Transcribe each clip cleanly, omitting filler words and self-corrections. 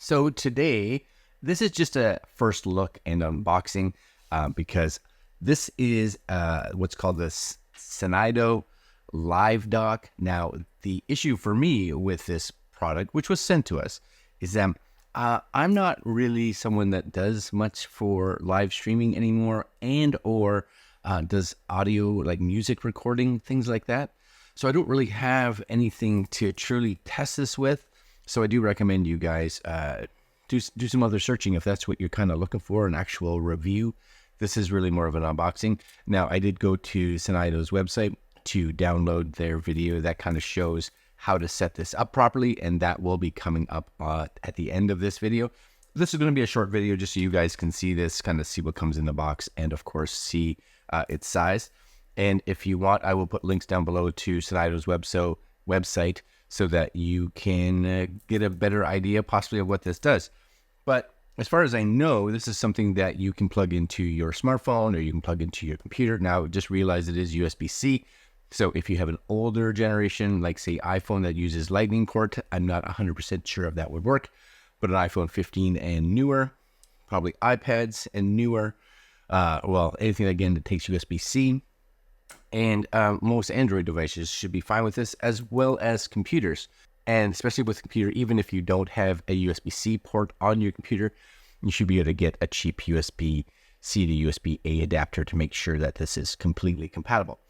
So today, this is just a first look and unboxing because this is what's called the Synido Live Dock. Now, the issue for me with this product, which was sent to us, is that I'm not really someone that does much for live streaming anymore or does audio like music recording, things like that. So I don't really have anything to truly test this with. So I do recommend you guys do some other searching if that's what you're kind of looking for, an actual review. This is really more of an unboxing. Now, I did go to Synido's website to download their video that kind of shows how to set this up properly, and that will be coming up at the end of this video. This is going to be a short video just so you guys can see this, kind of see what comes in the box, and of course see its size. And if you want, I will put links down below to Synido's website so that you can get a better idea possibly of what this does. But as far as I know, this is something that you can plug into your smartphone or you can plug into your computer. Now, just realize it is USB-C. So if you have an older generation, like say iPhone that uses Lightning port, I'm not 100% sure if that would work, but an iPhone 15 and newer, probably iPads and newer, anything again that takes USB-C, and most Android devices should be fine with this, as well as computers. And especially with computer, even if you don't have a USB-C port on your computer, you should be able to get a cheap USB-C to USB-A adapter to make sure that this is completely compatible.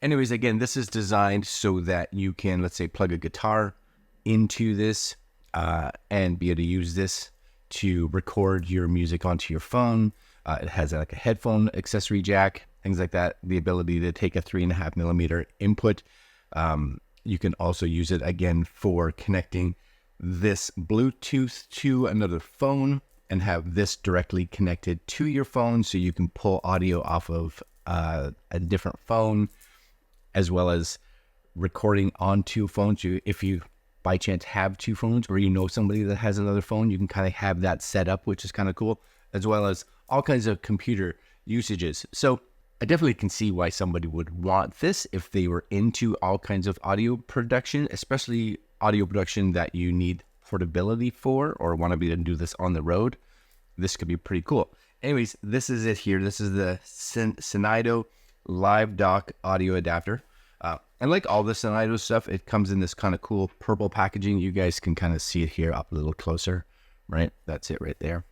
Anyways, again, this is designed so that you can, let's say, plug a guitar into this and be able to use this to record your music onto your phone. It has like a headphone accessory jack, things like that. The ability to take a 3.5mm input. You can also use it again for connecting this Bluetooth to another phone and have this directly connected to your phone so you can pull audio off of a different phone, as well as recording on two phones. If you by chance have two phones or you know somebody that has another phone, you can kind of have that set up, which is kind of cool, as well as all kinds of computer usages. So I definitely can see why somebody would want this if they were into all kinds of audio production, especially audio production that you need portability for or want to be able to do this on the road. This could be pretty cool. Anyways, this is it here. This is the Synido Live Dock audio adapter. And like all the Synido stuff, it comes in this kind of cool purple packaging. You guys can kind of see it here up a little closer, right? That's it right there.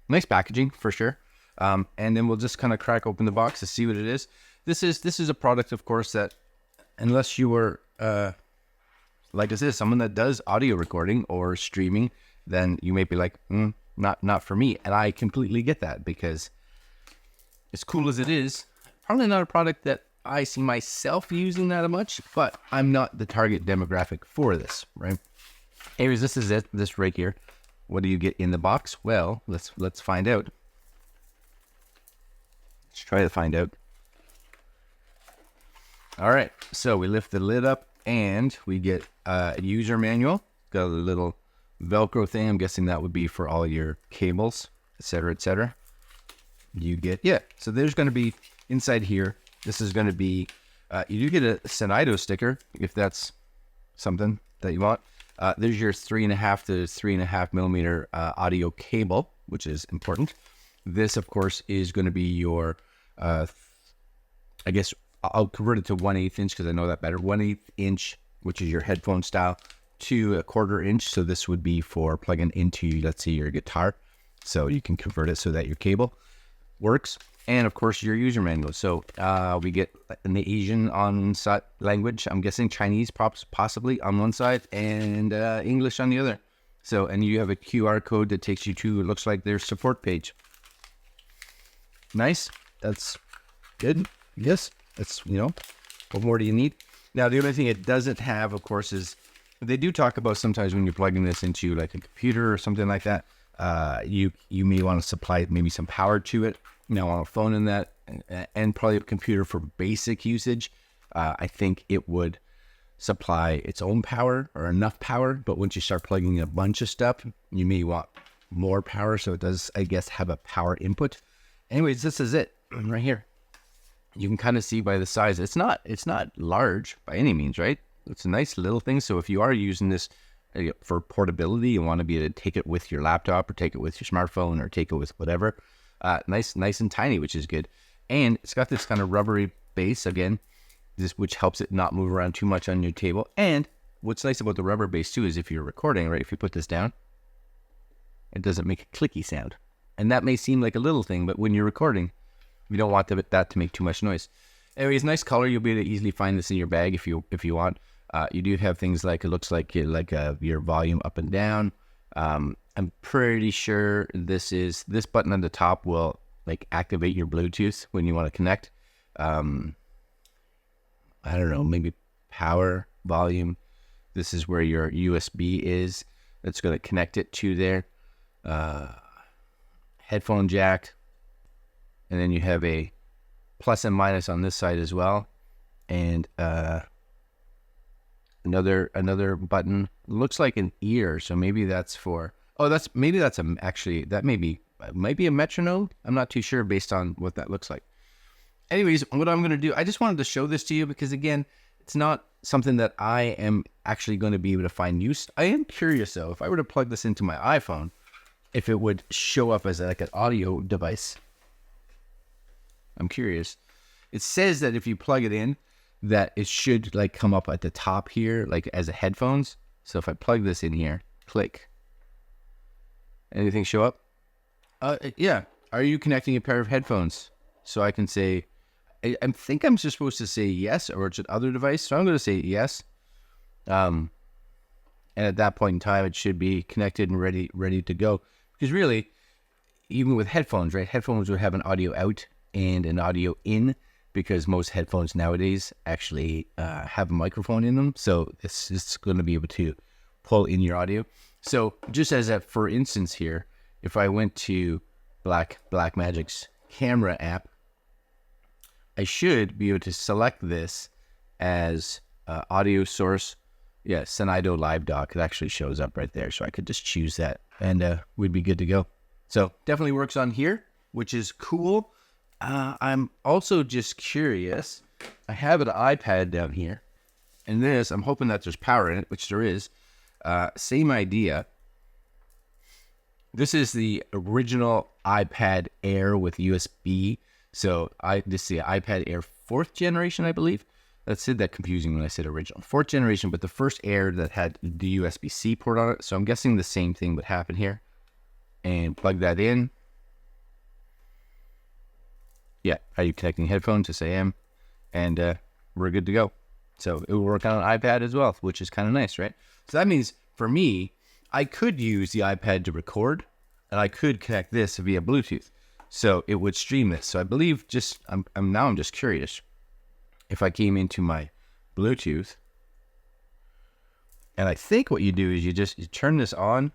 Nice packaging for sure. And then we'll just kind of crack open the box to see what it is. This is a product, of course, that unless you were, like I said, someone that does audio recording or streaming, then you may be like, not for me. And I completely get that, because as cool as it is, probably not a product that I see myself using that much, but I'm not the target demographic for this, right? Anyways, this is it, this right here. What do you get in the box? Well, let's find out. Let's try to find out. All right, so we lift the lid up and we get a user manual. Got a little Velcro thing. I'm guessing that would be for all your cables, etc., etc. You get, so there's going to be inside here. This is going to be, you do get a Synido sticker if that's something that you want. There's your 3.5 to 3.5mm audio cable, which is important. This, of course, is going to be your, I guess I'll convert it to 1/8 inch because I know that better. 1/8 inch, which is your headphone style, to 1/4 inch. So this would be for plugging into, let's say, your guitar. So you can convert it so that your cable works. And of course, your user manual. So we get an Asian on side language. I'm guessing Chinese, possibly on one side, and English on the other. So, and you have a QR code that takes you to, it looks like, their support page. Nice. That's good. Yes. That's, what more do you need? Now, the only thing it doesn't have, of course, is they do talk about sometimes when you're plugging this into like a computer or something like that, you may want to supply maybe some power to it. Now, on a phone and probably a computer for basic usage, I think it would supply its own power or enough power. But once you start plugging in a bunch of stuff, you may want more power. So it does, I guess, have a power input. Anyways, this is it right here. You can kind of see by the size. It's not large by any means, right? It's a nice little thing. So if you are using this for portability. You want to be able to take it with your laptop, or take it with your smartphone, or take it with whatever. Nice and tiny, which is good. And it's got this kind of rubbery base again, which helps it not move around too much on your table. And what's nice about the rubber base too is if you're recording, right, if you put this down, it doesn't make a clicky sound. And that may seem like a little thing, but when you're recording, you don't want that to make too much noise. Anyways, nice color. You'll be able to easily find this in your bag if you want. You do have things like, it looks like your volume up and down. I'm pretty sure this button on the top will like activate your Bluetooth when you want to connect. I don't know, maybe power, volume. This is where your USB is. That's going to connect it to there. Headphone jack. And then you have a plus and minus on this side as well. And another button. Looks like an ear, so maybe that's for... Oh, that might be a metronome. I'm not too sure based on what that looks like. Anyways, what I'm going to do, I just wanted to show this to you because, again, it's not something that I am actually going to be able to find use. I am curious, though, if I were to plug this into my iPhone, if it would show up as like an audio device. I'm curious. It says that if you plug it in, that it should like come up at the top here, like as a headphones. So if I plug this in here, click. Anything show up? Yeah. Are you connecting a pair of headphones? So I can say, I think I'm just supposed to say yes, or it's an other device. So I'm going to say yes. And at that point in time, it should be connected and ready to go. Because really, even with headphones, right? Headphones would have an audio out and an audio in, because most headphones nowadays actually have a microphone in them. So it's going to be able to pull in your audio. So just as a, for instance here, if I went to Blackmagic's camera app, I should be able to select this as audio source. Yeah, Synido Live Dock. It actually shows up right there. So I could just choose that and we'd be good to go. So definitely works on here, which is cool. I'm also just curious. I have an iPad down here. And this, I'm hoping that there's power in it, which there is. Same idea. This is the original iPad Air with USB. So this is the iPad Air 4th generation, I believe. That's that confusing when I said original. 4th generation, but the first Air that had the USB-C port on it. So I'm guessing the same thing would happen here. And plug that in. Yeah, are you connecting headphones? Yes, I am. And we're good to go. So it will work on an iPad as well, which is kind of nice, right? So that means for me, I could use the iPad to record, and I could connect this via Bluetooth. So it would stream this. So I believe I'm just curious. If I came into my Bluetooth, and I think what you do is you turn this on.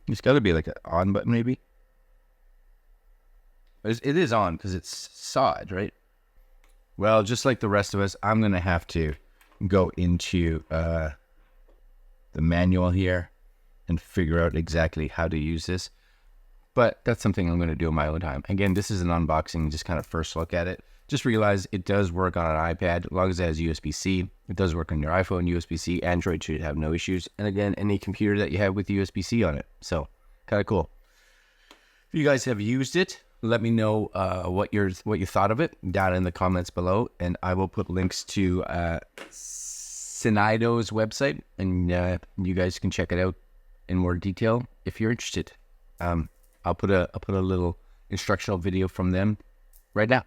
It's got to be like an on button maybe. It is on because it's solid, right? Well, just like the rest of us, I'm going to have to go into the manual here and figure out exactly how to use this. But that's something I'm going to do in my own time. Again, this is an unboxing, just kind of first look at it. Just realize it does work on an iPad as long as it has USB-C. It does work on your iPhone, USB-C. Android should have no issues. And again, any computer that you have with USB-C on it. So, kind of cool. If you guys have used it, let me know what you thought of it down in the comments below, and I will put links to Synido's website, and you guys can check it out in more detail if you're interested. I'll put a little instructional video from them right now.